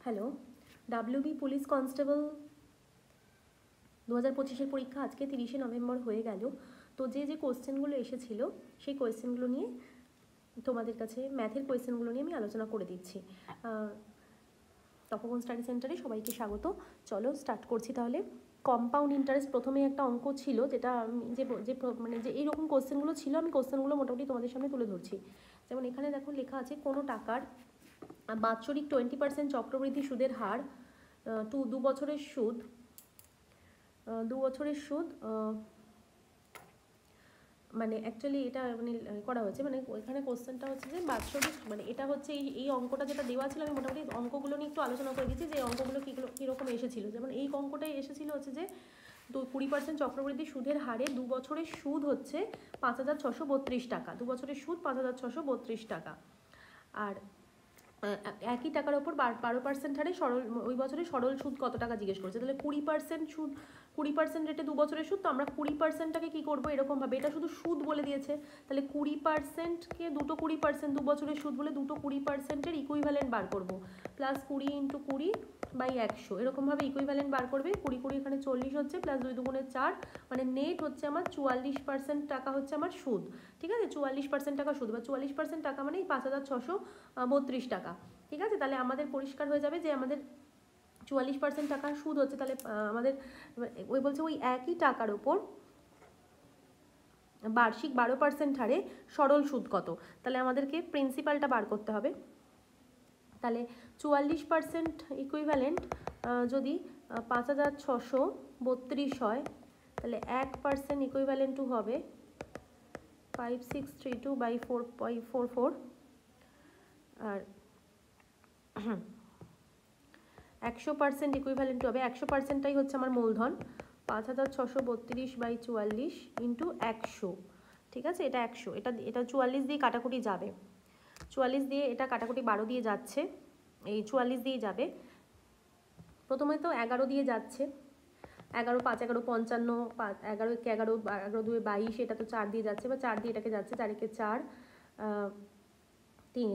Hello, WB police constable 2025-এর পরীক্ষা আজকে 30শে November হয়ে গেল। তো যে কোয়েশ্চেনগুলো এসেছিল সেই কোয়েশ্চেনগুলো নিয়ে তোমাদের কাছে ম্যাথের কোয়েশ্চেনগুলো নিয়ে আমি আলোচনা করে দিচ্ছি। তপবন স্টাডি সেন্টারে সবাইকে স্বাগত। চলো স্টার্ট করছি তাহলে। কম্পাউন্ড ইন্টারেস্ট প্রথমে একটা অঙ্ক ছিল, যেটা যে এইরকম কোয়েশ্চেনগুলো ছিল, আমি কোয়েশ্চেনগুলো মোটামুটি তোমাদের সামনে তুলে ধরছি। যেমন এখানে দেখো লেখা আছে, কোনো টাকার বাৎসরিক 20% চক্রবৃদ্ধি সুদের হার, 2 বছরের সুদ, 2 বছরের সুদ, মানে অ্যাকচুয়ালি এটা মানে করা হয়েছে, মানে এখানে কোশ্চেনটা হচ্ছে যে বাৎসরিক, মানে এটা হচ্ছে এই অঙ্কটা যেটা দেওয়া ছিল, আমি মোটামুটি অঙ্কগুলো নিয়ে একটু আলোচনা করে দিচ্ছি যে অঙ্কগুলো কীরকম এসেছিলো। যেমন এই অঙ্কটাই এসেছিলো হচ্ছে যে 20% চক্রবৃদ্ধি সুদের হারে 2 বছরের সুদ হচ্ছে 5,632 টাকা, 2 বছরের সুদ 5,632 টাকা। আর একই টাকার ওপর 12% হারে সরল, ওই বছরে সরল সুদ কত টাকা জিজ্ঞেস করছে। তাহলে 20% সুদ, 20% রেটে 2 বছরের সুদ, তো আমরা 20%টাকে কী করবো এরকমভাবে, এটা শুধু সুদ বলে দিয়েছে, তাহলে 20%কে দুটো 20% 2 বছরের সুদ বলে দুটো 20%-এর ইকুইভ্যালেন্ট বার করবো, প্লাস 20 × 20/100 এরকমভাবে ইকুইভ্যালেন্ট বার করবে। 20 এখানে 40 হচ্ছে, প্লাস 2 × 4, মানে নেট হচ্ছে আমার 44% টাকা হচ্ছে আমার সুদ। ঠিক আছে, 44% টাকা সুদ বা 44% টাকা মানে 5,632 টাকা। ঠিক আছে, তাহলে আমাদের পরিষ্কার হয়ে যাবে যে আমাদের 44% টাকা সুদ হচ্ছে। তাহলে আমাদের ওই বলছে ওই একই টাকার ওপর বার্ষিক 12% হারে সরল সুদ কত। তাহলে আমাদেরকে প্রিন্সিপালটা বার করতে হবে। তাহলে 44% ইকুইভ্যালেন্ট যদি 5,632 হয়, তাহলে 1% ইকুইভ্যালেন্ট টু হবে 5632/4.44। আর 100% ইকুইভ্যালেন্ট টু হবে, 100%টাই হচ্ছে আমার মূলধন, 5,632/44 × 100। ঠিক আছে, এটা 100, এটা 44 দিয়ে কাটাকুটি যাবে, 44 দিয়ে এটা কাটাকুটি 12 দিয়ে যাচ্ছে, এই 44 দিয়েই যাবে। প্রথমে তো 11 দিয়ে যাচ্ছে, 11 5 11 55, 11 1 11, 11 2 22, এটা তো 4 দিয়ে যাচ্ছে, বা 4 দিয়ে এটাকে যাচ্ছে, 4 1 4, 3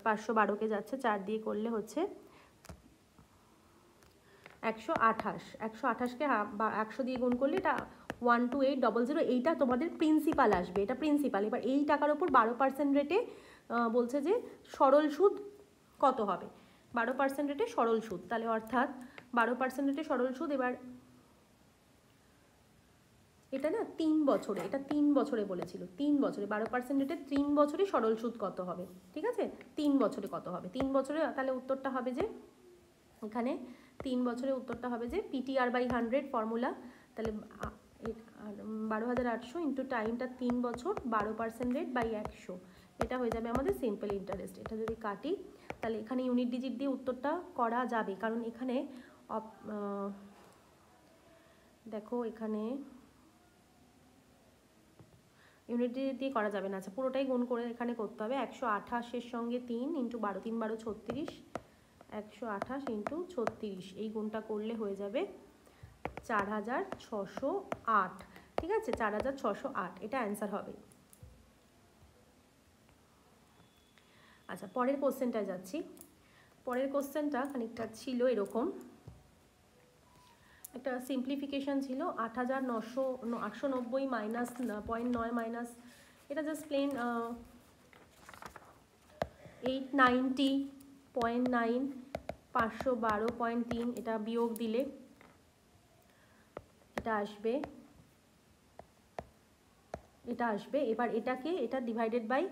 512কে যাচ্ছে, 4 দিয়ে করলে হচ্ছে 128, 128কে 100 দিয়ে গুণ করলে এটা 12800। এইটা তোমাদের প্রিন্সিপাল আসবে, এটা প্রিন্সিপাল। এবার এই টাকার ওপর 12% রেটে বলছে যে সরল সুদ কত হবে, 12% রেটে সরল সুদ। তাহলে অর্থাৎ 12% রেটে সরল সুদ, এবার এটা না 3 বছরে, এটা 3 বছরে বলেছিল, 3 বছরে 12% রেটে 3 বছরে সরল সুদ কত হবে। ঠিক আছে, 3 বছরে কত হবে, 3 বছরে, তাহলে উত্তরটা হবে যে এখানে 3 বছরের উত্তরটা হবে যে PTR/100 ফর্মুলা। তাহলে 12,800 ইন্টু টাইমটা 3 বছর, 12% রেট বাই 100, এটা হয়ে যাবে আমাদের সিম্পল ইন্টারেস্ট। এটা যদি কাটি তাহলে এখানে ইউনিট ডিজিট দিয়ে উত্তরটা করা যাবে, কারণ এখানে দেখো এখানে ইউনিট ডিজিট দিয়ে করা যাবে না। আচ্ছা, পুরোটাই গুণ করে এখানে করতে হবে। 128-এর সঙ্গে 3 × 12, 3 12 36, 128 × 36, এই গুণটা করলে হয়ে যাবে 4,608। ঠিক আছে, 4,608, এটা অ্যান্সার হবে। আচ্ছা, পরের কোশ্চেনটায় যাচ্ছি। পরের কোশ্চেনটা খানিকটা ছিল এরকম, একটা সিম্পলিফিকেশান ছিল, 8,890 মাইনাস 0.9 মাইনাস, এটা জাস্ট প্লেন 890.9, 512.3, এটা বিয়োগ দিলে এটা আসবে, এটা আসবে। এবার এটাকে, এটা ডিভাইডেড বাই,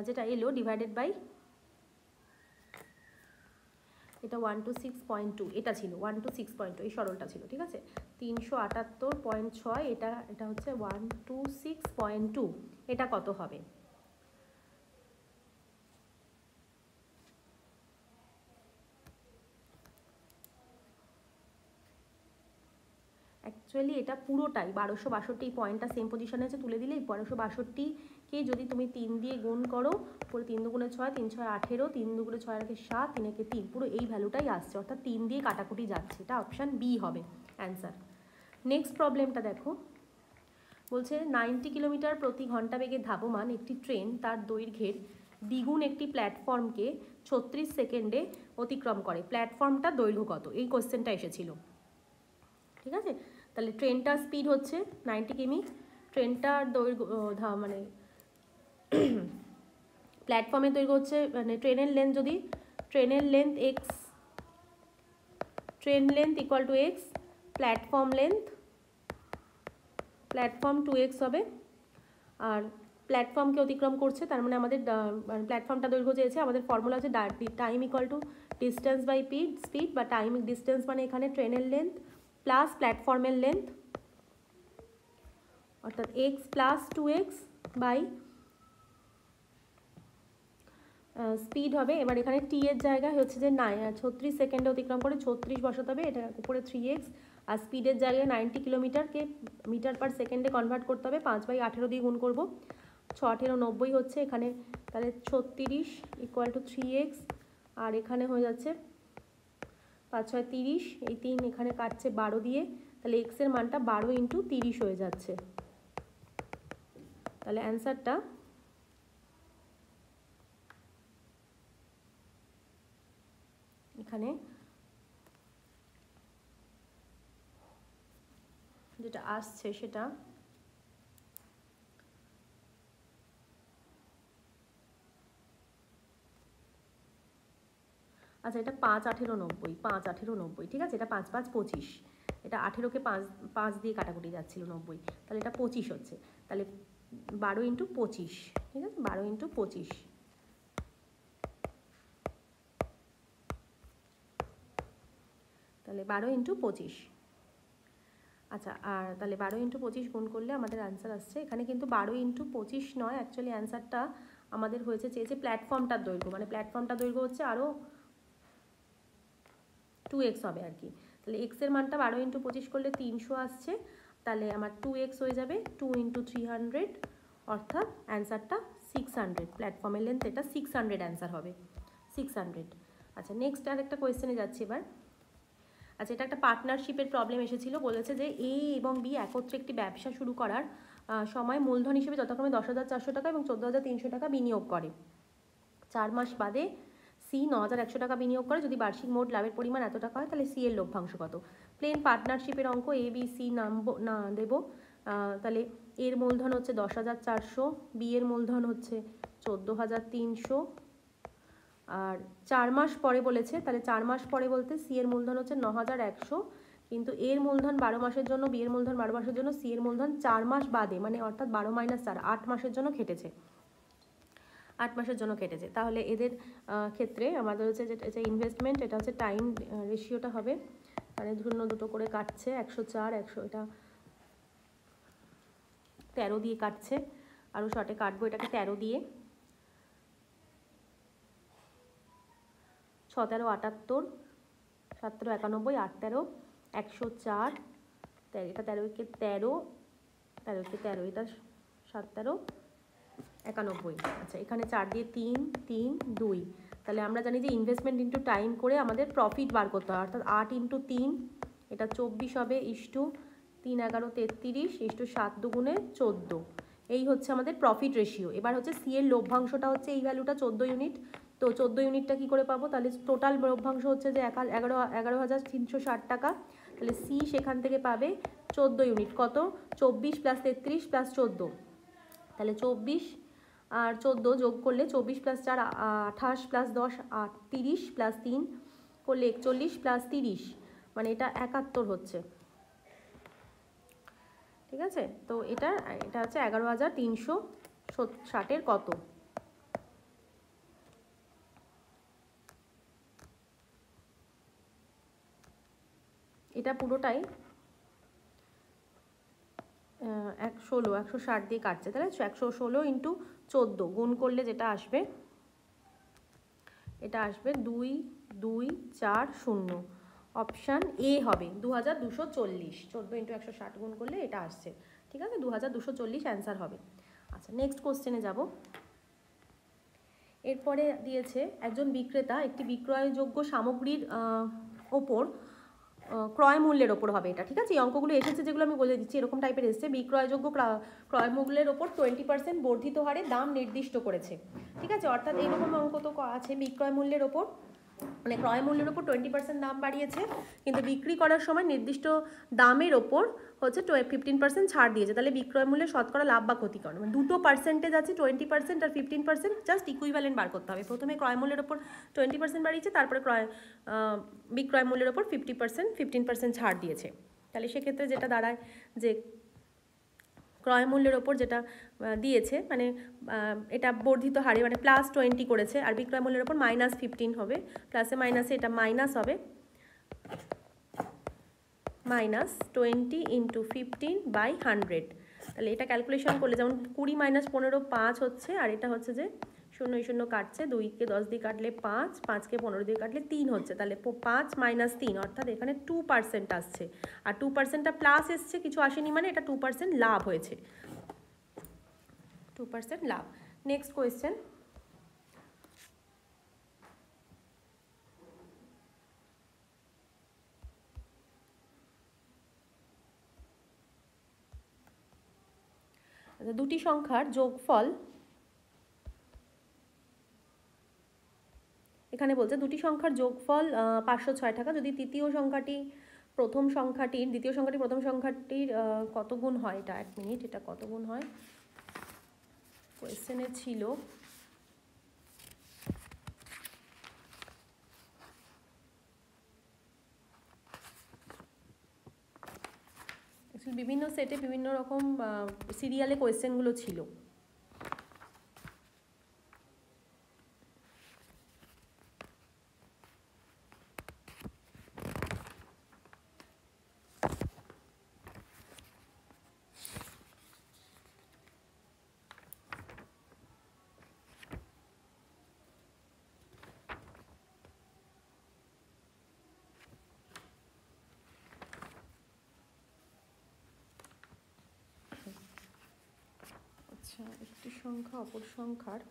যেটা এলো ডিভাইডেড বাই, এটা 126.2, এটা ছিল 126.2, এই সরলটা ছিল। ঠিক আছে, 378.6, এটা হচ্ছে 126.2, এটা কত হবে। অ্যাকচুয়ালি এটা পুরোটাই 1262, পয়েন্টটা সেম পজিশনে আছে, তুলে দিলে 1262কে যদি তুমি 3 দিয়ে গুণ করো, পুরো 3 2 6, 3 6 18, 3 2 6 আর 7, 3 1 3, পুরো এই ভ্যালুটাই আসছে, অর্থাৎ 3 দিয়ে কাটাকুটি যাচ্ছে, এটা অপশান বি হবে অ্যান্সার। নেক্সট প্রবলেমটা দেখো, বলছে 90 কিলোমিটার প্রতি ঘন্টা বেগে ধাবমান একটি ট্রেন তার দৈর্ঘ্যের দ্বিগুণ একটি প্ল্যাটফর্মকে 36 সেকেন্ডে অতিক্রম করে, প্ল্যাটফর্মটার দৈর্ঘ্য কত? এই কোশ্চেনটা এসেছিল। ঠিক আছে, তাহলে ট্রেনটার স্পিড হচ্ছে 90 কিমি, ট্রেনটার দৈর্ঘ্য মানে প্ল্যাটফর্মের দৈর্ঘ্য হচ্ছে, মানে ট্রেনের লেন্থ, যদি ট্রেনের length x, train length equal to x, platform 2x হবে। আর প্ল্যাটফর্মকে অতিক্রম করছে, তার মানে আমাদের প্ল্যাটফর্মটা দৈর্ঘ্য চেয়েছে, আমাদের ফর্মুলা হচ্ছে time equal to distance by speed, বা টাইম ডিস্টেন্স মানে এখানে ট্রেনের লেন্থ প্লাস প্ল্যাটফর্মের লেন্থ, অর্থাৎ x plus 2x by speed হবে। এবার এখানে টি এর জায়গায় হচ্ছে যে 36 সেকেন্ডে অতিক্রম করে 36 বসাতে হবে, এটা উপরে 3x, আর স্পিডের জায়গায় 90 কিলোমিটারকে মিটার পার সেকেন্ডে কনভার্ট করতে হবে, 5/18 দিয়ে গুণ করবো, 6×18 90 হচ্ছে এখানে, তাহলে 36 ইকুয়াল টু 3x, আর এখানে হয়ে যাচ্ছে 5×6 30, এই 3 এখানে কাটছে 12 দিয়ে, তাহলে x এর মানটা 12 × 30 হয়ে যাচ্ছে। তাহলে অ্যান্সারটা এখানে যেটা আসছে সেটা আচ্ছা, এটা 5×18 90, 5×18 90, ঠিক আছে, এটা 5×5 25, এটা 18কে 5 দিয়ে কাটাকুটি যাচ্ছিল 90, তাহলে এটা 25 হচ্ছে, তাহলে 12 × 25, ঠিক আছে, 12 × 25, তাহলে 12 × 25। আচ্ছা, আর তাহলে 12 × 25 গুণ করলে আমাদের অ্যান্সার আসছে, এখানে কিন্তু 12 × 25 নয়, অ্যাকচুয়ালি অ্যান্সারটা আমাদের হয়েছে, চেয়েছে প্ল্যাটফর্মটার দৈর্ঘ্য, মানে প্ল্যাটফর্মটার দৈর্ঘ্য হচ্ছে আরও 2x হবে আর কি। তাহলে x এর মানটা 12 × 25 করলে 300 আসছে, তাহলে আমার 2x হয়ে যাবে 2 × 300, অর্থাৎ অ্যান্সারটা 600, প্ল্যাটফর্মের লেন্থ এটা 600 অ্যান্সার হবে, 600। আচ্ছা, নেক্সট আর একটা কোয়েশ্চেনে যাচ্ছি এবার। আচ্ছা, এটা একটা পার্টনারশিপের প্রবলেম এসেছিল, বলেছে যে এ এবং বি একত্রে একটি ব্যবসা শুরু করার সময় মূলধন হিসেবে যথাক্রমে 10,400 টাকা এবং 14,300 টাকা বিনিয়োগ করে। 4 মাস বাদে সি 9,100 টাকা বিনিয়োগ করে, যদি বার্ষিক মোট লাভের পরিমাণ এত টাকা হয় তাহলে সি এর লভ্যাংশ কত? প্লেন পার্টনারশিপের অঙ্ক, এ বি সি না দেবো, তাহলে এর মূলধন হচ্ছে 10,400, বি এর মূলধন হচ্ছে 14,300, আর 4 মাস পরে বলেছে, তাহলে 4 মাস পরে বলতে সি এর মূলধন হচ্ছে 9,100, কিন্তু এর মূলধন 12 মাসের জন্য, বি এর মূলধন 12 মাসের জন্য, সি এর মূলধন 4 মাস বাদে, মানে অর্থাৎ 12 - 4 8 মাসের জন্য খেটেছে, 8 মাসের জন্য কেটেছে। তাহলে এদের ক্ষেত্রে আমাদের হচ্ছে যেটা ইনভেস্টমেন্ট, এটা হচ্ছে টাইম রেশিওটা হবে, মানে ধরুন দুটো করে কাটছে, 104 100, এটা 13 দিয়ে কাটছে, আরও শর্টে কাটবো এটাকে 13 দিয়ে, 6 13 78, 7 13 91, 8 13 104, এটা 13 × 13, 13 × 13, এটা 7 13 91। আচ্ছা, এখানে 4 দিয়ে 3 3 2, তাহলে আমরা জানি যে ইনভেস্টমেন্ট ইন্টু টাইম করে আমাদের প্রফিট বার করতে হয়, অর্থাৎ 8 × 3, এটা 24 হবে, ইস্টু 3 11 33, ইস্টু 7 2 14, এই হচ্ছে আমাদের প্রফিট রেশিও। এবার হচ্ছে সি এর লভ্যাংশটা হচ্ছে এই ভ্যালুটা 14 ইউনিট, তো 14 ইউনিটটা কী করে পাবো? তাহলে টোটাল লভ্যাংশ হচ্ছে যে 11,360 টাকা, তাহলে সি সেখান থেকে পাবে 14 ইউনিট, কত? 24 + 33 + 14, তাহলে 24 আর 14 যোগ করলে 24 + 4 28 + 10 30 + 3 করলে 41 + 30, মানে এটা 71 হচ্ছে, ঠিক আছে। তো এটা হচ্ছে 11,360 কত? এটা পুরোটাই 160 দিয়ে কাটছে, তাহলে 116 × 14 গুণ করলে যেটা আসবে, এটা আসবে 2240, অপশান এ হবে 2240, 14 × 160 গুণ করলে এটা আসছে, ঠিক আছে, 2240 অ্যান্সার হবে। আচ্ছা, নেক্সট কোশ্চেনে যাব। এরপরে দিয়েছে একজন বিক্রেতা একটি বিক্রয়যোগ্য সামগ্রীর ওপর ক্রয় মূল্যের ওপর হবে এটা, ঠিক আছে? এই অঙ্কগুলো এসেছে যেগুলো আমি বলে দিচ্ছি এরকম টাইপের এসেছে। বিক্রয়যোগ্য ক্রয় মূল্যের ওপর 20% বর্ধিত হারে দাম নির্দিষ্ট করেছে, ঠিক আছে? অর্থাৎ এইরকম অঙ্ক তো আছে, বিক্রয় মূল্যের ওপর মানে ক্রয় মূল্যের ওপর 20% দাম বাড়িয়েছে, কিন্তু বিক্রি করার সময় নির্দিষ্ট দামের ওপর হচ্ছে 15% ছাড় দিয়েছে। তাহলে বিক্রয় মূল্যে শতকরা লাভ বা ক্ষতি করে, মানে দুটো পার্সেন্টেজ আছে, 20% আর 15%, জাস্ট ইকুইভ্যালেন্ট বার করতে হবে। প্রথমে ক্রয় মূল্যের ওপর 20% বাড়িয়েছে, তারপরে বিক্রয় মূল্যের ওপর 15% ছাড় দিয়েছে। তাহলে সেক্ষেত্রে যেটা দাঁড়ায় যে ক্রয় মূল্যের ওপর যেটা দিয়েছে মানে এটা বর্ধিত হারে মানে +20 করেছে, আর বিক্রয় মূল্যের ওপর -15 হবে, প্লাসে মাইনাসে এটা মাইনাস হবে, -20 × 15/100। তাহলে এটা ক্যালকুলেশন করলে যেমন 20 - 15 5 হচ্ছে, আর এটা হচ্ছে যে 0 0 কাটছে, 2কে 10 দিয়ে কাটলে 5, 5কে 15 দিয়ে কাটলে 3 হচ্ছে, তাহলে 5 - 3 অর্থাৎ এখানে 2% আসছে, আর 2%টা প্লাস এসছে, কিছু আসেনি, মানে এটা 2% লাভ হয়েছে, 2% লাভ। নেক্সট কোয়েশ্চেন, দুটি সংখ্যার যোগফল, এখানে বলছে দুটি সংখ্যার যোগফল 506 টাকা যদি তৃতীয় সংখ্যাটি প্রথম সংখ্যাটির দ্বিতীয় সংখ্যাটি প্রথম সংখ্যাটির কত গুণ হয়, এটা 1 মিনিট, এটা কত গুণ হয় কোয়েশ্চেনে ছিল। বিভিন্ন সেটে বিভিন্ন রকম সিরিয়ালে কোয়েশ্চেনগুলো ছিল। আচ্ছা, একটি সংখ্যা অপর সংখ্যার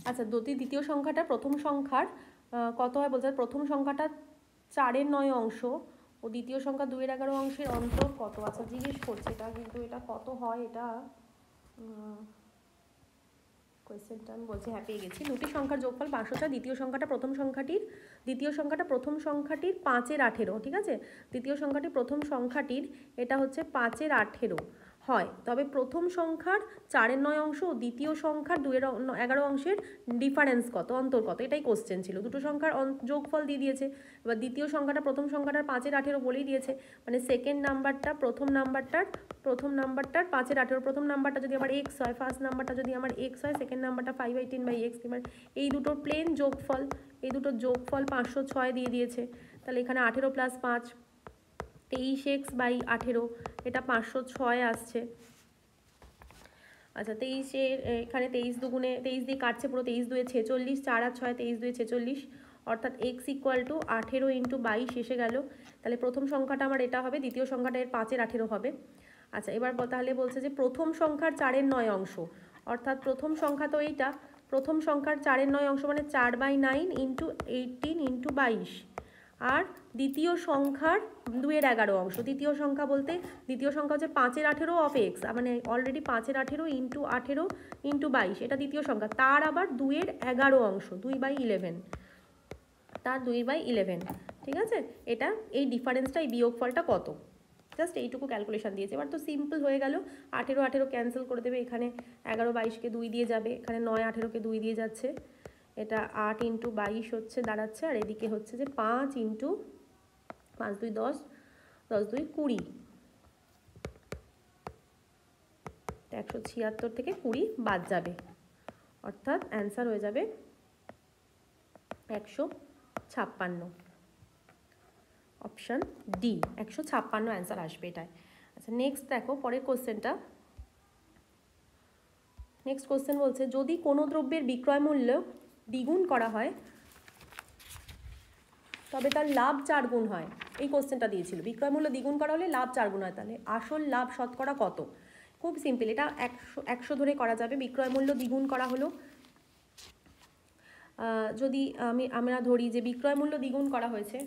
আচ্ছা যদি দ্বিতীয় সংখ্যাটা প্রথম সংখ্যার কত হয় বলতে, প্রথম সংখ্যাটা 4-এর 9 অংশ ও দ্বিতীয় সংখ্যা 2-এর 11 অংশের অন্তর কত, আচ্ছা জিজ্ঞেস করছে এটা, কিন্তু এটা কত হয় এটা কোয়েশ্চেনটা আমি বলছি, হ্যাঁ পেয়ে গেছি। দুটি সংখ্যার যোগফল 506, দ্বিতীয় সংখ্যাটা প্রথম সংখ্যাটির 5-এর 18, ঠিক আছে? দ্বিতীয় সংখ্যাটি প্রথম সংখ্যাটির এটা হচ্ছে 5-এর 18 হয়, তবে প্রথম সংখ্যার 4-এর 9 অংশ ও দ্বিতীয় সংখ্যার 2-এর 11 অংশের ডিফারেন্স কত, অন্তর কত, এটাই কোশ্চেন ছিল। দুটো সংখ্যার যোগফল দিয়ে দিয়েছে, এবার দ্বিতীয় সংখ্যাটা প্রথম সংখ্যাটার 5-এর 18 বলেই দিয়েছে, মানে সেকেন্ড নাম্বারটা প্রথম নাম্বারটার 5-এর 18, প্রথম নাম্বারটা যদি আমার x হয়, ফার্স্ট নাম্বারটা যদি আমার x হয়, সেকেন্ড নাম্বারটা 5/10/x, এবার এই দুটোর প্লেন যোগফল, এই দুটোর যোগফল 506 দিয়ে দিয়েছে। তাহলে এখানে 18 + 5 23x/18, এটা 506 আসছে। আচ্ছা 23-এর এখানে 23 দুগুণে 23 দিয়ে কাটছে, পুরো 23 2 46, 4 আর 6 23 2 46, অর্থাৎ x = 18 × 22 এসে গেল। তাহলে প্রথম সংখ্যাটা আমার এটা হবে, দ্বিতীয় সংখ্যাটা এর 5-এর 18 হবে। আচ্ছা এবার তাহলে বলছে যে প্রথম সংখ্যার 4-এর 9 অংশ, অর্থাৎ প্রথম সংখ্যা তো এইটা, প্রথম সংখ্যার 4-এর 9 অংশ মানে 4/9 × 18 × 22, আর দ্বিতীয় সংখ্যার 2-এর 11 অংশ, দ্বিতীয় সংখ্যা বলতে দ্বিতীয় সংখ্যা হচ্ছে 5-এর 18 অফ x, মানে অলরেডি 5-এর 18 × 18 × 22, এটা দ্বিতীয় সংখ্যা, তার আবার 2-এর 11 অংশ, 2/11, তার 2/11, ঠিক আছে? এটা এই ডিফারেন্সটা, এই বিয়োগফলটা কত, জাস্ট এইটুকু ক্যালকুলেশন দিয়েছে। এবার তো সিম্পল হয়ে গেল, 18 18 ক্যান্সেল করে দেবে, এখানে 11 22কে 2 দিয়ে যাবে, এখানে 9 18কে 2 দিয়ে যাচ্ছে, এটা 8 × 22 হচ্ছে দাঁড়াচ্ছে, আর এদিকে হচ্ছে যে 5 × 5 2 10, 10 2 20, 176 থেকে 20 বাদ যাবে, অর্থাৎ অ্যান্সার হয়ে যাবে 156, অপশান ডি 156 অ্যান্সার আসবে এটাই। আচ্ছা নেক্সট দেখো পরের কোশ্চেনটা, নেক্সট কোশ্চেন বলছে যদি কোনো দ্রব্যের বিক্রয় মূল্য দ্বিগুণ করা হয় তবে তার লাভ 4 গুণ হয়, এই কোশ্চেনটা দিয়েছিল, বিক্রয় মূল্য দ্বিগুণ করা হলে লাভ 4 গুণ হয়, তাহলে আসল লাভ শতকরা কত, খুব সিম্পল, এটা 100 ধরে করা যাবে। বিক্রয় মূল্য দ্বিগুণ করা হলো, যদি আমরা ধরি যে বিক্রয় মূল্য দ্বিগুণ করা হয়েছে,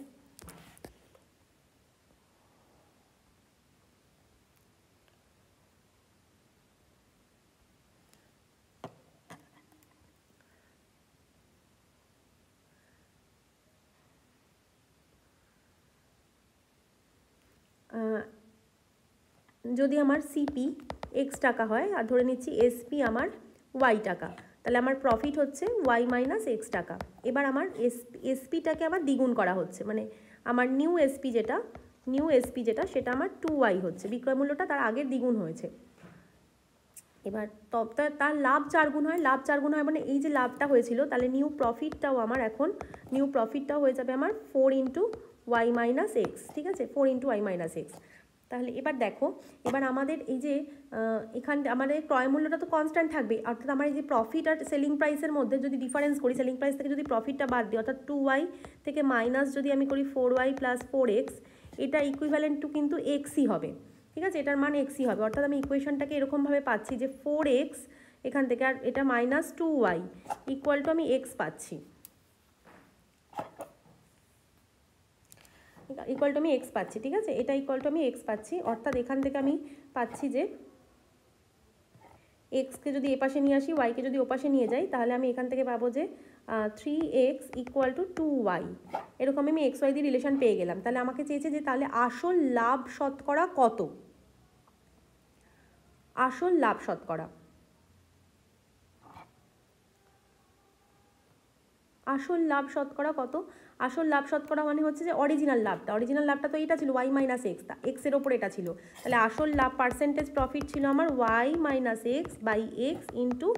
যদি আমার সিপি এক্স টাকা হয় আর ধরে নিচ্ছি এসপি আমার ওয়াই টাকা, তাহলে আমার প্রফিট হচ্ছে ওয়াই মাইনাস এক্স টাকা। এবার আমার এসপিটাকে আবার দ্বিগুণ করা হচ্ছে, মানে আমার নিউ এসপি যেটা সেটা আমার 2y হচ্ছে, বিক্রয় মূল্যটা তার আগের দ্বিগুণ হয়েছে। এবার তার লাভ 4 গুণ হয়, লাভ 4 গুণ হয় মানে এই যে লাভটা হয়েছিল, তাহলে নিউ প্রফিটটাও হয়ে যাবে আমার 4 ইন্টু ওয়াই মাইনাস এক্স, ঠিক আছে, 4 ইন্টু ওয়াই মাইনাস এক্স। তাহলে এবার দেখো, এবার আমাদের এই যে এখান আমাদের ক্রয় মূল্যটা তো কনস্ট্যান্ট থাকবে, অর্থাৎ আমার এই যে প্রফিট আর সেলিং প্রাইসের মধ্যে যদি ডিফারেন্স করি, সেলিং প্রাইস থেকে যদি প্রফিটটা বাদ দিই, অর্থাৎ 2y থেকে মাইনাস যদি আমি করি 4y প্লাস 4x, এটা ইকুইভ্যালেন্ট টু কিন্তু এক্সই হবে, ঠিক আছে, এটার মান এক্সই হবে। অর্থাৎ আমি ইকুয়েশনটাকে এরকমভাবে পাচ্ছি যে 4x এখান থেকে, আর এটা মাইনাস 2y ইকুয়াল টু আমি এক্স পাচ্ছি, ইকুয়াল টু আমি এক্স পাচ্ছি, ঠিক আছে, এটা ইকুয়াল টু আমি এক্স পাচ্ছি। অর্থাৎ এখান থেকে আমি পাচ্ছি যে এক্সকে যদি এপাশে নিয়ে আসি, ওয়াইকে যদি ওপাশে নিয়ে যাই, তাহলে আমি এখান থেকে পাবো যে 3x ইকুয়াল টু 2y, এরকম আমি এক্স ওয়াই দিয়ে রিলেশন পেয়ে গেলাম। তাহলে আমাকে চেয়েছে যে তাহলে আসল লাভ শতকরা কত, আসল লাভ শতকরা, আসল লাভ শতকরা কত, আসল লাভ শতকরা মানে হচ্ছে যে অরিজিনাল লাভটা তো এটা ছিল ওয়াই মাইনাস এক্স, এক্সের ওপর এটা ছিল, তাহলে আসল লাভ পার্সেন্টেজ প্রফিট ছিল আমার Y minus X by X into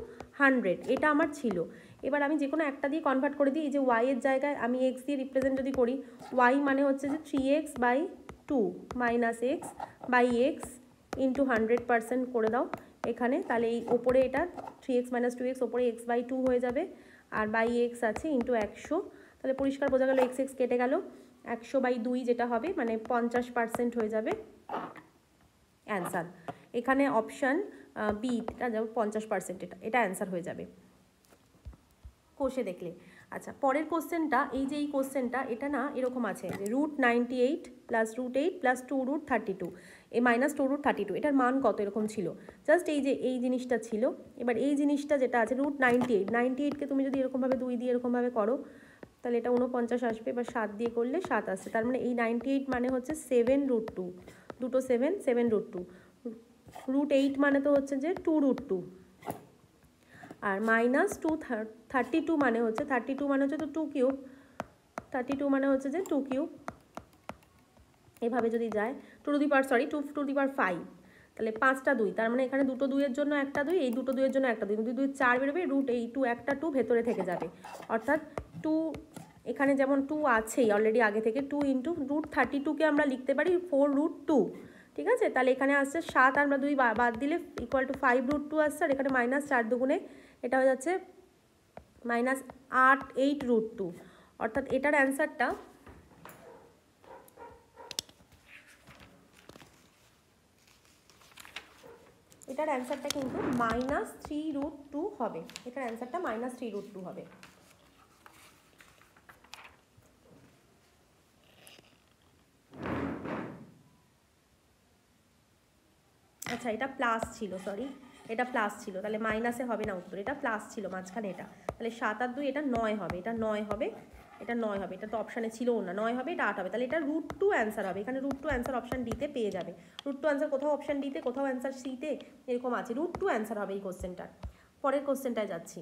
100, এটা আমার ছিল। এবার আমি যে কোনো একটা দিয়ে কনভার্ট করে দিই, এই যে ওয়াইয়ের জায়গায় আমি এক্স দিয়ে রিপ্রেজেন্ট যদি করি, ওয়াই মানে হচ্ছে যে 3x by 2 minus X by X into 100% করে দাও এখানে, তাহলে এই ওপরে এটা 3x মাইনাস 2x, ওপরে x বাই 2 হয়ে যাবে, আর বাই এক্স আছে ইন্টু 100, তাহলে পরিষ্কার বোঝা গেল এক্স কেটে গেল, 100 বাই 2 যেটা হবে মানে 50% হয়ে যাবে অ্যান্সার। এখানে অপশান বিটা যেমন 50%, এটা অ্যান্সার হয়ে যাবে কোষে দেখলে। আচ্ছা, পরের কোশ্চেনটা, এই যে এই কোশ্চেনটা, এটা না এরকম আছে যে √98 প্লাস √8 প্লাস 2√32 এ মাইনাস 2√32, এটার মান কত এরকম ছিল, জাস্ট এই যে এই জিনিসটা ছিল। এবার এই জিনিসটা যেটা আছে √98কে তুমি যদি এরকমভাবে 2 দিয়ে এরকমভাবে করো, তাহলে এটা 49 আসবে, এবার 7 দিয়ে করলে 7 আসছে, তার মানে এই 98 মানে হচ্ছে 7√2, দুটো 7√2, √8 মানে তো হচ্ছে যে 2√2, আর মাইনাস 32 মানে হচ্ছে তো 2 কিউব, 32 মানে হচ্ছে যে 2 কিউব, এভাবে যদি যায় 2 টু দি পাওয়ার 5, তাহলে 5টা 2, তার মানে এখানে দুটো 2 এর জন্য একটা 2, এই দুটো 2 এর জন্য একটা 2, 2 2 4 বেরোবে, √8 একটা 2 ভেতরে থেকে যাবে, অর্থাৎ 2 এখানে যেমন 2 আছেই অলরেডি আগে থেকে, 2 ইন্টু √32কে আমরা লিখতে পারি 4√2, ঠিক আছে, তাহলে এখানে আসছে 7, আমরা 2 বাদ দিলে ইকুয়াল টু 5√2 আসছে, আর এখানে মাইনাস 4 দুগুণে এটা হয়ে যাচ্ছে মাইনাস 8√2, অর্থাৎ এটার অ্যান্সারটা কিন্তু -3√2 হবে, এটার অ্যান্সারটা -3√2 হবে। আচ্ছা, এটা প্লাস ছিল, সরি এটা প্লাস ছিল, তাহলে মাইনাসে হবে না উত্তর, এটা প্লাস ছিল মাঝখানে এটা, তাহলে 7 আর 2 এটা 9 হবে, এটা 9 হবে, এটা তো অপশানে ছিল না, 9 হবে, এটা 8 হবে, তাহলে এটা √2 অ্যান্সার হবে, এখানে √2 অ্যান্সার অপশান ডিতে পেয়ে যাবে, √2 অ্যান্সার কোথাও অপশান ডিতে, কোথাও অ্যান্সার সিতে, এরকম আছে, √2 অ্যান্সার হবে এই কোশ্চেনটার। পরের কোশ্চেনটায় যাচ্ছি।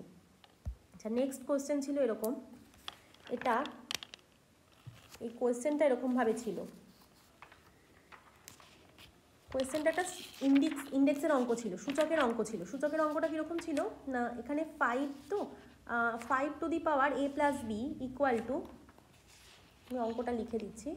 আচ্ছা, নেক্সট কোশ্চেন ছিল এরকম, এই কোশ্চেনটা এরকমভাবে ছিল, কোয়েশ্চেনটা একটা ইন্ডেক্সের অঙ্ক ছিল, সূচকের অঙ্ক ছিল। সূচকের অঙ্কটা কীরকম ছিল না, এখানে 5 তো 5 to the power a plus B equal to, আমি অঙ্কটা লিখে দিচ্ছি,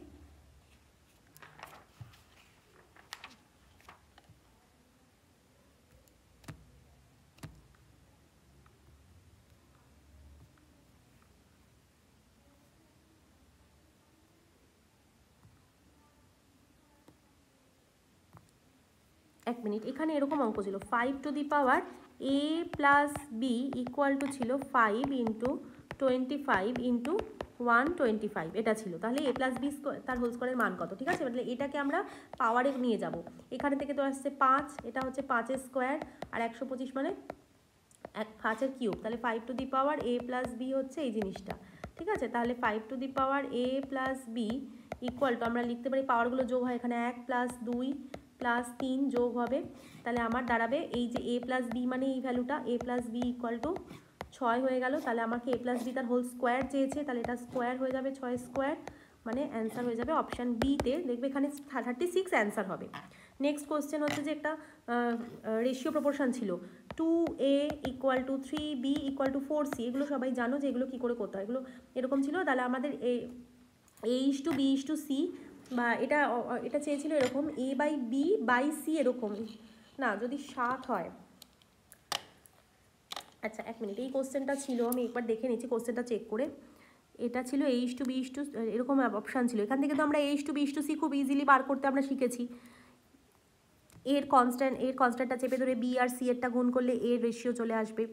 এক মিনিট, এখানে এরকম অঙ্ক ছিল 5 to the power a plus B equal to ছিল 5 ইন্টু 25 ইন্টু 125, এটা ছিল। তাহলে a প্লাস বি তার হোল স্কোয়ারের মান কত? ঠিক আছে, মানে এটাকে আমরা পাওয়ারে নিয়ে যাব। এখানে থেকে তো আসছে 5, এটা হচ্ছে 5 স্কোয়ার, আর 125 মানে 5 কিউব। তাহলে 5 to the power a plus B হচ্ছে এই জিনিসটা। ঠিক আছে, তাহলে 5 to the power a plus B equal to আমরা লিখতে পারি, পাওয়ারগুলো যোগ হয় এখানে 1 প্লাস 2 প্লাস 3 যোগ হবে, তাহলে আমার দাঁড়াবে এই যে a প্লাস বি মানে এই ভ্যালুটা a plus B equal to 6 হয়ে গেল। তাহলে আমাকে a প্লাস বি তার হোল স্কোয়ার চেয়েছে, তাহলে এটা স্কোয়ার হয়ে যাবে 6 স্কোয়ার, মানে অ্যান্সার হয়ে যাবে অপশান বিতে। দেখবে এখানে 36 অ্যান্সার হবে। নেক্সট কোয়েশ্চেন হচ্ছে যে একটা রেশিও প্রপোর্শন ছিল 2a equal to 3b equal to 4c। এগুলো সবাই জানো যে এগুলো কী করে করতে হয়, এগুলো এরকম ছিল। তাহলে আমাদের a:b:c, বা এটা চেয়েছিল এরকম a/b/c, এরকম না, যদি 7 হয়। আচ্ছা এক মিনিট, এই কোশ্চেনটা ছিল, আমি একবার দেখে নিচ্ছি কোশ্চেনটা চেক করে। এটা ছিল a:b:, এরকম অপশান ছিল। এখান থেকে তো আমরা a:b:c খুব ইজিলি বার করতে আমরা শিখেছি। এর কনস্ট্যান্টটা চেপে ধরে বি আর সি এরটা গুণ করলে এর রেশিও চলে আসবে।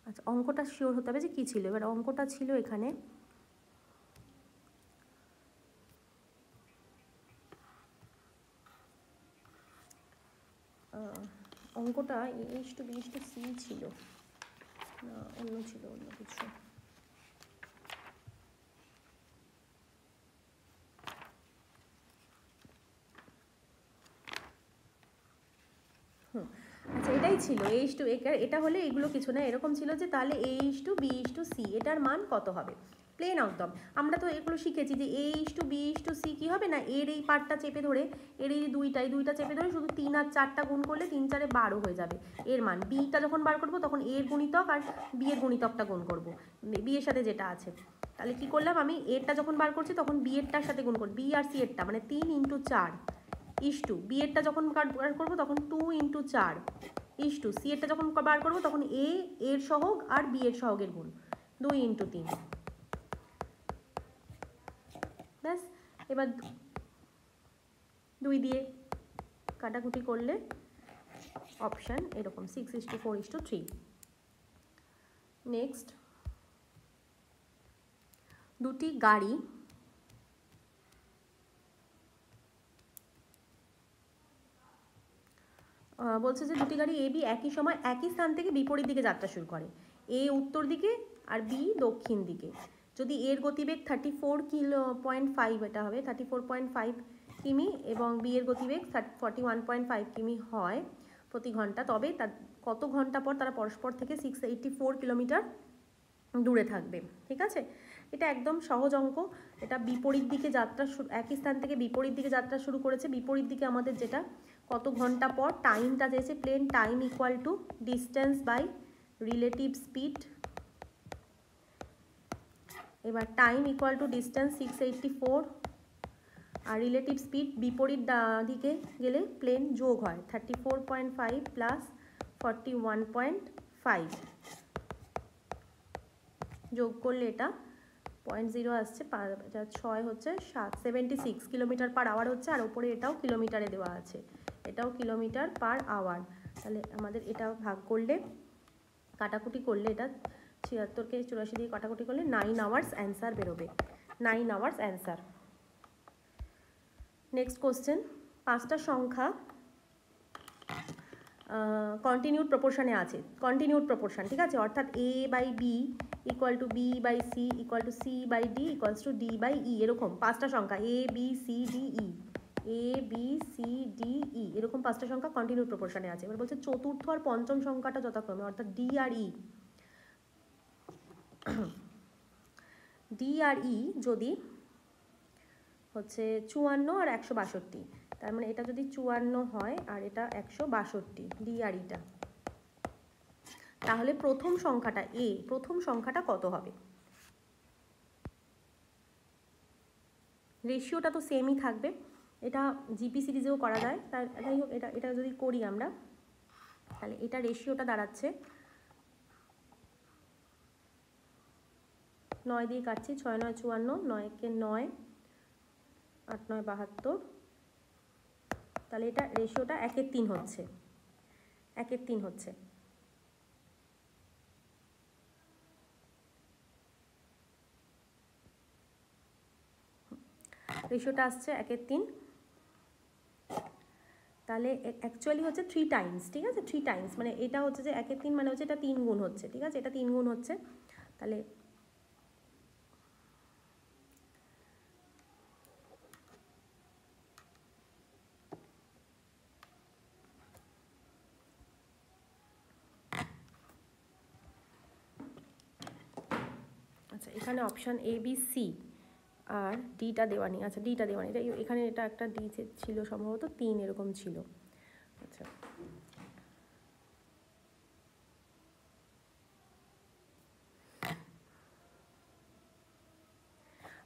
আচ্ছা অঙ্কটা শিওর হতে হবে যে কী ছিল। এবার অঙ্কটা ছিল এখানে অঙ্কটা a:b:c ছিল না, অন্য ছিল, অন্য কিছু। আচ্ছা এটাই ছিল এটা হলে এগুলো কিছু না, এরকম ছিল যে তাহলে a:b:c এটার মান কত হবে, প্লেন একদম। আমরা তো এগুলো শিখেছি যে a:b:c কী হবে না, এর এই পার্টটা চেপে ধরে, এর এই দুইটা চেপে ধরে শুধু 3 আর 4টা গুণ করলে 3 4 12 হয়ে যাবে এর মান। বিটা যখন বার করবো তখন এর গুণিতক আর বি এর গুণিতকটা গুণ করবো, বি এর সাথে যেটা আছে। তাহলে কি করলাম, আমি এরটা যখন বার করছি তখন বি এরটার সাথে গুণ করব, বি আর সি এরটা, মানে 3 × 4 = বি এরটা যখন বার করবো তখন 2 × 4 = সি এরটা যখন বার করবো তখন এর সহগ আর বি এর সহগের গুণ 2 × 3। ব্যাস, এবার 2 দিয়ে কাটাকুটি করলে অপশান এরকম 6:4:3। নেক্সট, দুটি গাড়ি বলছে যে দুটি গাড়ি এ বি একই সময় একই স্থান থেকে বিপরীত দিকে যাত্রা শুরু করে। এ উত্তর দিকে আর বি দক্ষিণ দিকে। যদি এর গতিবেগ 34.5, এটা হবে 34.5 কিমি, এবং বি এর গতিবেগ 41.5 কিমি হয় প্রতি ঘন্টা, তবে তার কত ঘন্টা পর তারা পরস্পর থেকে 684 কিলোমিটার দূরে থাকবে। ঠিক আছে, এটা একদম সহজ অঙ্ক। এটা বিপরীত দিকে যাত্রা একই স্থান থেকে বিপরীত দিকে যাত্রা শুরু করেছে। বিপরীত দিকে আমাদের যেটা কত ঘন্টা পর, টাইমটা চেয়েছে, plane time equal to distance by relative speed. এবার টাইম ইকুয়াল টু ডিস্টেন্স 684, আর রিলেটিভ স্পিড বিপরীত দিকে গেলে প্লেন যোগ হয় 34.5 প্লাস 41.5, যোগ করলে এটা 0.0 আসছে, এটা 6 হচ্ছে 76 কিলোমিটার পার আওয়ার হচ্ছে, আর ওপরে এটাও কিলোমিটারে দেওয়া আছে, এটাও কিলোমিটার পার আওয়ার। তাহলে আমাদের এটা ভাগ করলে, কাটাকুটি করলে, এটা 76কে 84 দিয়ে কাটাকুটি করলে 9 আওয়ার্স অ্যান্সার বেরোবে, 9 আওয়ার্স অ্যান্সার। নেক্সট কোশ্চেন, 5টা সংখ্যা কন্টিনিউড প্রপোর্শনে আছে, কন্টিনিউড প্রপোর্শন, ঠিক আছে, অর্থাৎ a/b equal to b/c equal to c/d equals to d/e, এরকম 5টা সংখ্যা a/b/c/d/e, a/b/c/d/e, এরকম 5টা সংখ্যা কন্টিনিউড প্রপোর্শনে আছে। এবার বলছে চতুর্থ আর পঞ্চম সংখ্যাটা যথাক্রমে, অর্থাৎ d আর e, d আর e যদি হচ্ছে 54 আর 162, তার মানে এটা যদি 54 হয় আর এটা 162, ডি আর ইটা, তাহলে প্রথম সংখ্যাটা কত হবে? রেশিওটা তো সেমই থাকবে, এটা জিপি সিরিজেও করা যায়। তাই হোক, এটা যদি করি আমরা, তাহলে এটা রেশিওটা দাঁড়াচ্ছে 9 দিয়ে কাটছি, 6 9 54, 9 কে 9, 8 9 72, তাহলে এটা রেশিওটা 1:3 হচ্ছে, 1:3 হচ্ছে। রেশিওটা আসছে 1:3, তাহলে অ্যাকচুয়ালি হচ্ছে 3 টাইমস, ঠিক আছে, 3 টাইমস মানে এটা হচ্ছে যে 1:3 মানে হচ্ছে এটা 3 গুণ হচ্ছে, ঠিক আছে, এটা 3 গুণ হচ্ছে। তাহলে আচ্ছা, এখানে অপশান এ বি সি আর ডিটা দেওয়া নেই। আচ্ছা, ডিটা দেওয়া নেই, এটা এখানে এটা একটা ডি ছিল সম্ভবত, 3 এরকম ছিল। আচ্ছা,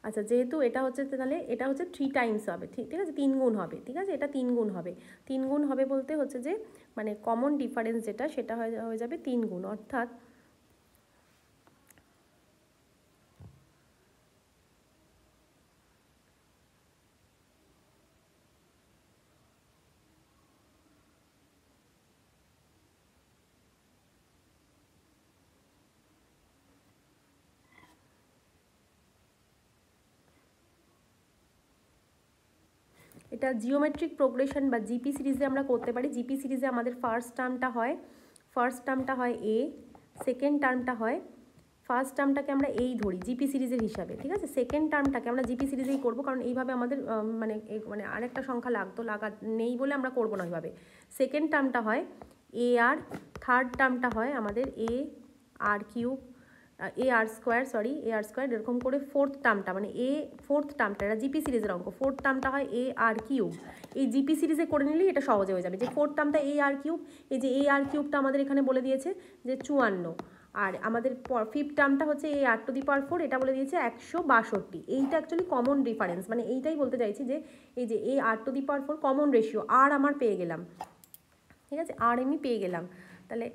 আচ্ছা যেহেতু এটা হচ্ছে, তাহলে এটা হচ্ছে 3 টাইমস হবে, ঠিক আছে, 3 গুণ হবে, ঠিক আছে, এটা 3 গুণ হবে। 3 গুণ হবে বলতে হচ্ছে যে মানে কমন ডিফারেন্স যেটা সেটা হয়ে যাবে 3 গুণ, অর্থাৎ এটা জিওমেট্রিক প্রোগ্রেশন বা জিপি সিরিজে আমরা করতে পারি। জিপি সিরিজে আমাদের ফার্স্ট টার্মটা হয় এ, সেকেন্ড টার্মটা হয়, ফার্স্ট টার্মটাকে আমরা এই ধরি জিপি সিরিজের হিসাবে, ঠিক আছে, সেকেন্ড টার্মটাকে আমরা জিপি সিরিজেই করবো, কারণ এইভাবে আমাদের মানে আরেকটা সংখ্যা লাগা নেই বলে আমরা করবো না এইভাবে। সেকেন্ড টার্মটা হয় এ আর, থার্ড টার্মটা হয় আমাদের এ আর কিউব, এ আর স্কোয়ার, এরকম করে ফোর্থ টার্মটা মানে ফোর্থ টার্মটা, এটা জিপি সিরিজের অঙ্ক, ফোর্থ টার্মটা হয় এ আর কিউব। এই জিপি সিরিজে করে নিলেই এটা সহজে হয়ে যাবে, যে ফোর্থ টার্মটা এ আর কিউব, এই যে এ আর কিউবটা আমাদের এখানে বলে দিয়েছে যে 54, আর আমাদের ফিফথ টার্মটা হচ্ছে এ আর টু দি পাওয়ার 4, এটা বলে দিয়েছে 162। এইটা অ্যাকচুয়ালি কমন ডিফারেন্স, মানে এইটাই বলতে চাইছি যে এই যে a r to the power 4 common ratio, আর আমার পেয়ে গেলাম, ঠিক আছে, আর আমি পেয়ে গেলাম। তাহলে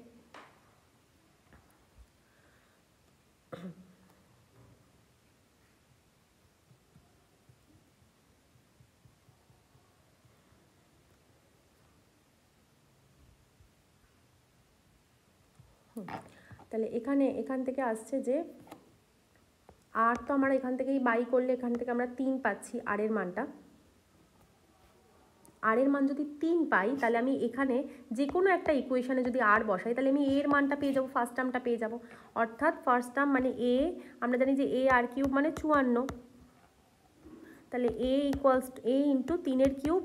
তাহলে এখান থেকে আসছে যে আর, তো আমরা এখান থেকেই বাই করলে এখান থেকে আমরা 3 পাচ্ছি আর এর মানটা, আর এর মান যদি 3 পাই তাহলে আমি এখানে যে কোনো একটা ইকুয়েশনে যদি আর বসাই তাহলে আমি এর মানটা পেয়ে যাবো, ফার্স্ট টার্মটা পেয়ে যাবো, অর্থাৎ ফার্স্ট টার্ম মানে এ, আমরা জানি যে এ আর কিউব মানে 54, তাহলে a equals a into 3 cube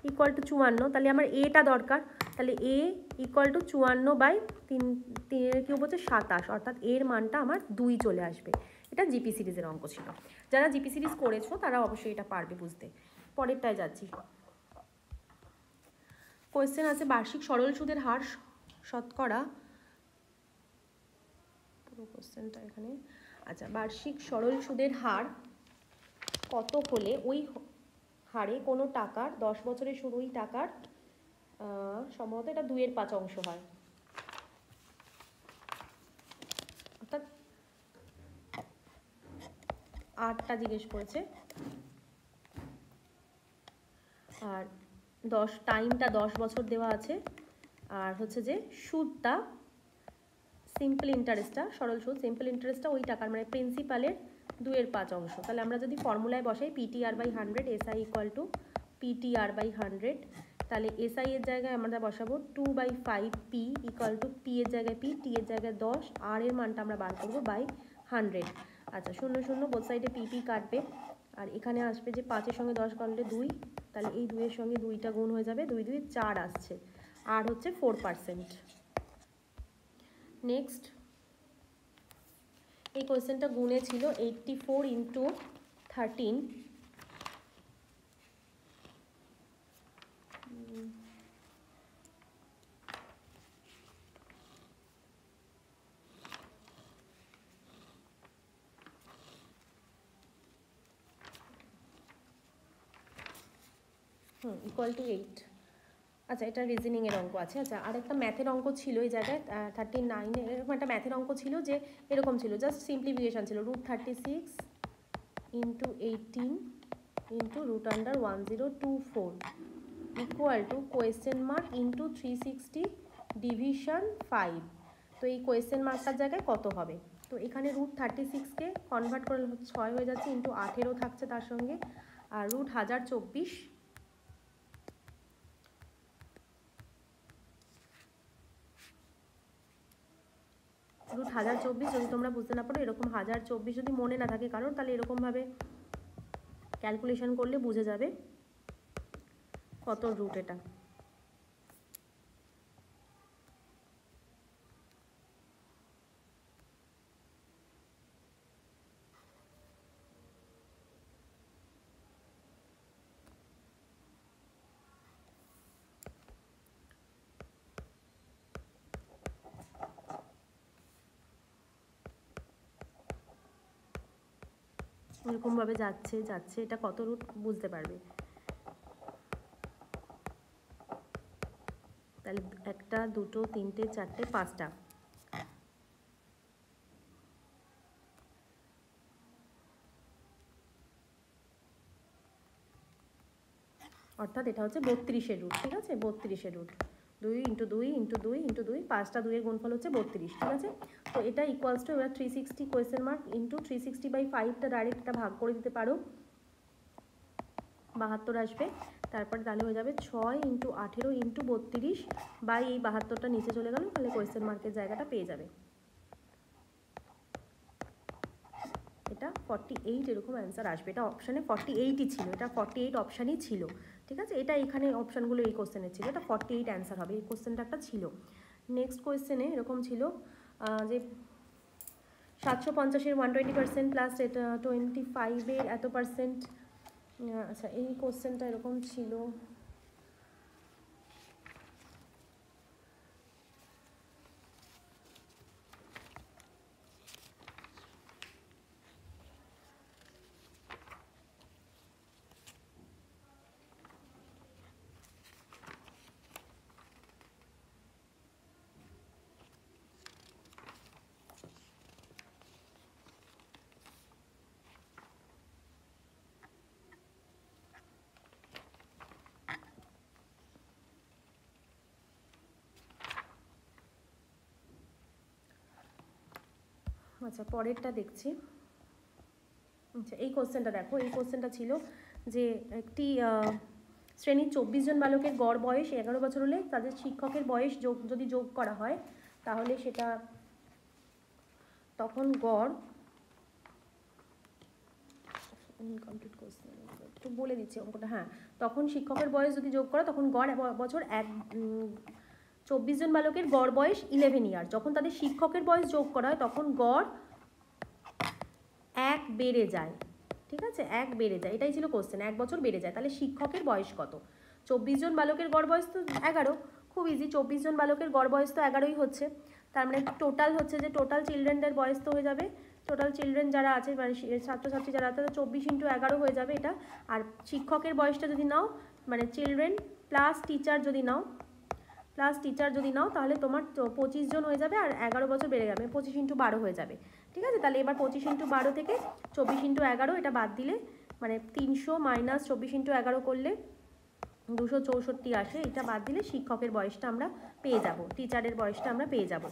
equal to 54, তাহলে আমার এটা দরকার, তাহলে এ ইকুয়াল টু 54/3 কিউব হচ্ছে 27, অর্থাৎ এর মানটা আমার 2 চলে আসবে। এটা জিপি সিরিজের অঙ্ক ছিল, যারা জিপি সিরিজ করেছো তারা অবশ্যই এটা পারবে বুঝতে। পরেরটায় যাচ্ছি। কোয়েশ্চেন আছে বার্ষিক সরল সুদের হার শতকরা, পুরো কোয়েশ্চেনটা এখানে। আচ্ছা, বার্ষিক সরল সুদের হার কত হলে ওই হারে কোনো টাকার 10 বছরের শুরুই টাকার সম্ভবত এটা 2/5 হয়, অর্থাৎ 8টা জিজ্ঞেস করেছে, আর 10 বছর দেওয়া আছে, আর হচ্ছে যে সুদটা সিম্পল ইন্টারেস্টটা, সরল সুদ সিম্পল ইন্টারেস্টটা ওই টাকার মানে প্রিন্সিপালের 2/5। তাহলে আমরা যদি ফর্মুলায় বসাই PTR/100, SI equal to PTR/100, তাহলে SI এর জায়গায় আমরা বসাবো 2/5P ইকুয়াল টু P এর জায়গায় P, T এর জায়গায় 10, আর এর মানটা আমরা বার করবো বাই 100। আচ্ছা, 0 0 বোথ সাইডে PP কাটবে, আর এখানে আসবে যে 5-এর সঙ্গে 10 করলে 2, তাহলে এই 2-এর সঙ্গে 2টা গুণ হয়ে যাবে, 2 2 4 আসছে, আর হচ্ছে 4%। নেক্সট, এই কোয়েশ্চেনটা গুণে ছিল 84 ইন্টু 13, ইকুয়াল টু 8। আচ্ছা, এটা রিজনিংয়ের অঙ্ক আছে। আচ্ছা, আরেকটা ম্যাথের অঙ্ক ছিল এই জায়গায় 39 এরকম একটা ম্যাথের অঙ্ক ছিল, যে এরকম ছিল, জাস্ট সিম্পলিফিকেশান ছিল, √36 into 18 into √1024 equal to question mark into 360 division 5। তো এই কোয়েশ্চেন মার্কটার জায়গায় কত হবে? তো এখানে √36কে কনভার্ট করলে 6 হয়ে যাচ্ছে, ইন্টু 18 থাকছে তার সঙ্গে, আর √1024 √1024 যদি তোমরা বুঝতে না পারো, এরকম 1024 যদি মনে না থাকে কারণ, তাহলে এরকমভাবে ক্যালকুলেশন করলে বুঝে যাবে কত রুট এটা। এরকমভাবে যাচ্ছে যাচ্ছে, এটা কত রুট বুঝতে পারবে। তাহলে 1টা 2টো 3টে 4টে 5টা, অর্থাৎ এটা হচ্ছে 32-এর রুট। ঠিক আছে, 32-এর রুট, 2 ইন্টু 2 ইন্টু 2 ইন্টু 2, 5টা 2-এর গুণফল হচ্ছে 32। ঠিক আছে, তো এটা ইকুয়ালস টু, এবার 360 কোয়েশ্চেন মার্ক ইন্টু 360/5টা ডাইরেক্ট এটা ভাগ করে দিতে পারো, 72 আসবে। তারপর তাহলে হয়ে যাবে 6 ইন্টু 18 ইন্টু 32 বাই এই 72টা নিচে চলে গেল, তাহলে কোয়েশ্চেন মার্কের জায়গাটা পেয়ে যাবে। এটা 48 এরকম অ্যান্সার আসবে। এটা অপশানে 48ই ছিল, এটা 48 অপশানই ছিল। ঠিক আছে, এটা এখানে অপশানগুলো এই কোশ্চেনে ছিল, এটা 48 অ্যান্সার হবে, এই কোশ্চেনটা একটা ছিল। নেক্সট কোয়েশ্চেনে এরকম ছিল যে 750-এর 120% প্লাস এটা 25-এর এত পার্সেন্ট। আচ্ছা, এই কোশ্চেনটা এরকম ছিল, আচ্ছা পরেরটা দেখছি। আচ্ছা, এই কোশ্চেনটা দেখো, এই কোশ্চেনটা ছিল যে একটি শ্রেণীর 24 জন বালকের গড় বয়স 11 বছর হলে তাদের শিক্ষকের বয়স যদি যোগ করা হয়, তাহলে সেটা তখন গড়, ইনকমপ্লিট কোশ্চেন একটু বলে দিচ্ছি অঙ্কটা, হ্যাঁ, তখন শিক্ষকের বয়স যদি যোগ করা, তখন গড় বছর 24 জন বালকের গড় বয়স 11 ইয়ার, যখন তাদের শিক্ষকের বয়স যোগ করা হয় তখন গড় 1 বেড়ে যায়। ঠিক আছে, 1 বেড়ে যায়, এটাই ছিল কোশ্চেন, 1 বছর বেড়ে যায়, তাহলে শিক্ষকের বয়স কত? 24 জন বালকের গড় বয়স তো 11, খুব ইজি, 24 জন বালকের গড় বয়স তো 11ই হচ্ছে, তার মানে টোটাল হচ্ছে যে টোটাল চিলড্রেনদের বয়স তো হয়ে যাবে, টোটাল চিলড্রেন যারা আছে মানে ছাত্রছাত্রী যারা আছে 24 ইন্টু 11 হয়ে যাবে এটা। আর শিক্ষকের বয়সটা যদি নাও, মানে চিলড্রেন প্লাস টিচার যদি নাও, তাহলে তোমার 25 জন হয়ে যাবে, আর 11 বছর বেড়ে যাবে, 25 ইন্টু 12 হয়ে যাবে। ঠিক আছে, তাহলে এবার 25 ইন্টু 12 থেকে 24 ইন্টু 11 এটা বাদ দিলে, মানে 300 মাইনাস 24 ইন্টু 11 করলে 264 আসে, এটা বাদ দিলে শিক্ষকের বয়সটা আমরা পেয়ে যাব, টিচারের বয়সটা আমরা পেয়ে যাব।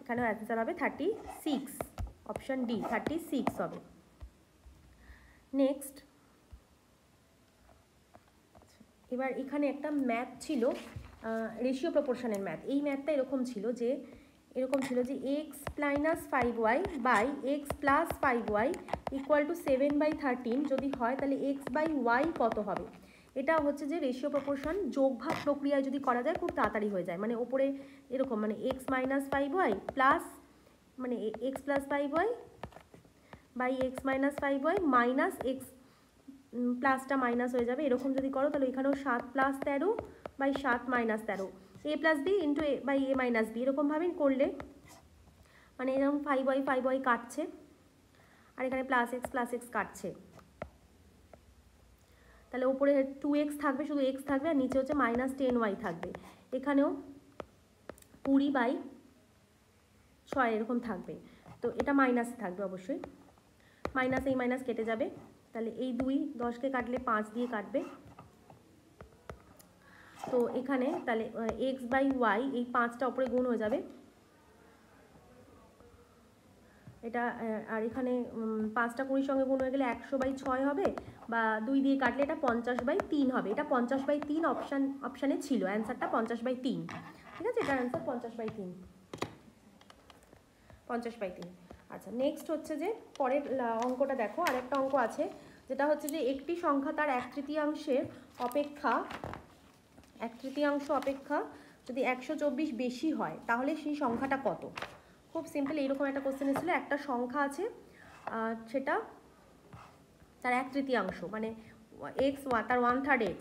এখানে অ্যান্সার হবে 36, অপশান ডি 36 হবে। নেক্সট, এবার এখানে একটা ম্যাথ ছিল, রেশিও প্রপোর্শনের ম্যাথ। এই ম্যাথটা এরকম ছিল যে X minus 5y by X plus 5y equal to 7/13 যদি হয়, তাহলে এক্স বাই ওয়াই কত হবে? এটা হচ্ছে যে রেশিও প্রপোর্শন যোগভাগ প্রক্রিয়ায় যদি করা যায় খুব তাড়াতাড়ি হয়ে যায়, মানে ওপরে এরকম, মানে এক্স মাইনাস 5y প্লাস, মানে x plus 5y by x minus 5y minus x, প্লাসটা মাইনাস হয়ে যাবে, এরকম যদি করো, তাহলে এখানেও 7 plus 13 by 7 minus 13, a plus b into a by a minus b, এরকমভাবেই করলে, মানে এরকম 5y কাটছে, আর এখানে প্লাস এক্স কাটছে, তাহলে উপরে 2x থাকবে, শুধু x থাকবে, আর নিচে হচ্ছে -10y থাকবে। এখানেও 20/6 এরকম থাকবে। তো এটা মাইনাস থাকবে অবশ্যই, মাইনাস এই মাইনাস কেটে যাবে। তাহলে এই 2 10কে কাটলে 5 দিয়ে কাটবে। তো এখানে তাহলে x/y এই 5টা উপরে গুণ হয়ে যাবে, এটা। আর এখানে 5টা 20 সঙ্গে গুণ হয়ে গেলে 100/6 হবে, বা 2 দিয়ে কাটলে এটা 50/3 হবে। এটা 50/3 অপশানে ছিল, অ্যান্সারটা 50/3। ঠিক আছে, এটা অ্যান্সার 50/3, 50/3। আচ্ছা, নেক্সট হচ্ছে যে পরের অঙ্কটা দেখো, আরেকটা অঙ্ক আছে, যেটা হচ্ছে যে একটি সংখ্যা তার 1/3 অপেক্ষা যদি 124 বেশি হয়, তাহলে সেই সংখ্যাটা কত? খুব সিম্পল, এইরকম একটা কোশ্চেন এসেছিলো। একটা সংখ্যা আছে, সেটা তার 1/3, মানে x তার 1/3 x,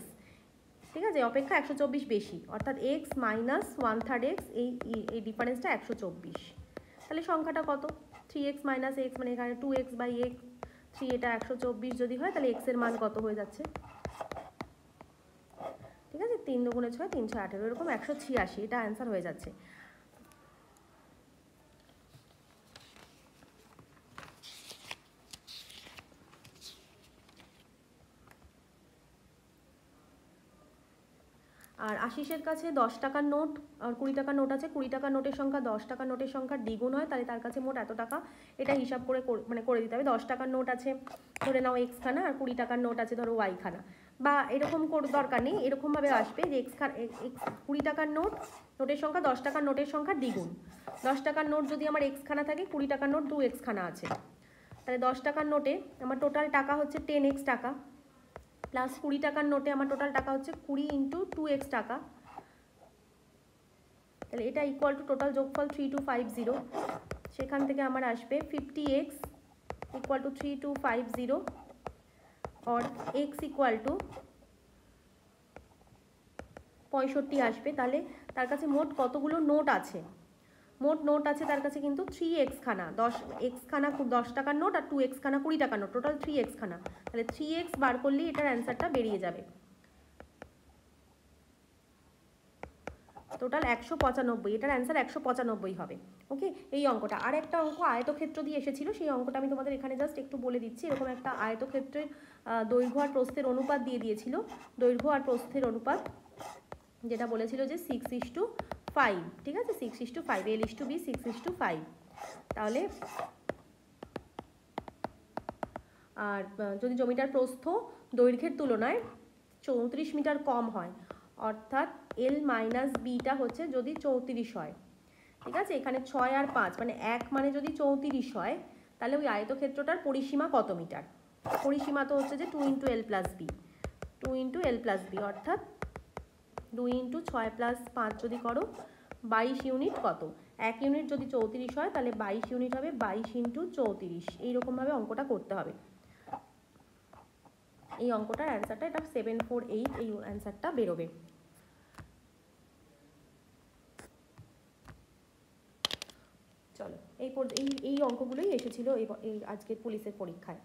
ঠিক আছে, অপেক্ষা 124 বেশি, অর্থাৎ x মাইনাস 1/3 x, এই ডিফারেন্সটা 124। তাহলে সংখ্যাটা কত? 3x মাইনাস x, মানে এখানে 2x/x, 3, এটা 124 যদি হয়, তাহলে x এর মান কত হয়ে যাচ্ছে? ঠিক আছে, 3 দুগুণে 6, 3 6 18, এরকম 186, এটা অ্যান্সার হয়ে যাচ্ছে। আর আশিসের কাছে 10 টাকার নোট আর 20 টাকার নোট আছে। 20 টাকার নোটের সংখ্যা 10 টাকার নোটের সংখ্যার দ্বিগুণ হয়, তাহলে তার কাছে মোট এত টাকা। এটা হিসাব করে মানে করে দিতে হবে। 10 টাকার নোট আছে ধরে নাও x খানা, আর 20 টাকার নোট আছে ধরো y খানা, বা এরকম দরকার নেই, এরকমভাবে আসবে যে x 20 টাকার নোটের সংখ্যা 10 টাকার নোটের সংখ্যার দ্বিগুণ। 10 টাকার নোট যদি আমার x খানা থাকে, 20 টাকার নোট 2x খানা আছে, তাহলে 10 টাকার নোটে আমার টোটাল টাকা হচ্ছে 10x টাকা, প্লাস 20 টাকার নোটে আমার টোটাল টাকা হচ্ছে 20 × 2x টাকা। তাহলে এটা ইকুয়াল টু টোটাল যোগফল 3250। সেখান থেকে আমার আসবে 50x ইকুয়াল টু 3250, और x ইকুয়াল টু 65 আসবে। তাহলে তার কাছে মোট কতগুলো নোট আছে? মোট নোট আছে তার কাছে কিন্তু 3x খানা, 10x খানা 10 টাকার নোট, আর 2x খানা 20 টাকার নোট, টোটাল 3x খানা। তাহলে 3x বার করলেই এটার অ্যান্সারটা বেরিয়ে যাবে। টোটাল 195, এটার অ্যান্সার 195 হবে। ওকে, এই অঙ্কটা। আর একটা অঙ্ক আয়তক্ষেত্র দিয়ে এসেছিল, সেই অঙ্কটা আমি তোমাদের এখানে জাস্ট একটু বলে দিচ্ছি। এরকম একটা আয়তক্ষেত্রের দৈর্ঘ্য আর প্রস্থের অনুপাত দিয়ে দিয়েছিল। দৈর্ঘ্য আর প্রস্থের অনুপাত যেটা বলেছিল যে 6:5, ঠিক আছে, 6:5, L/B 6:5। তাহলে আর যদি জমিটার প্রস্থ দৈর্ঘ্যের তুলনায় 34 মিটার কম হয়, অর্থাৎ L-B হচ্ছে যদি 34 হয়, ঠিক আছে, এখানে 6 আর 5 মানে 1 মানে যদি 34 হয়, তাহলে ওই আয়তক্ষেত্রটার পরিসীমা কত মিটার? পরিসীমা তো হচ্ছে যে 2 × L+B, 2 × L+B, অর্থাৎ 2 × 6 + 5 যদি করো 22 ইউনিট। কত? 1 ইউনিট যদি 34 হয়, তাহলে 22 ইউনিট হবে, 22 × 34। এইরকমভাবে অঙ্কটা করতে হবে। এই অঙ্কটার অ্যান্সারটা এটা 748, এই অ্যান্সারটা বেরোবে। চলো, এই অঙ্কগুলোই এসেছিল এই আজকের পুলিশের পরীক্ষায়।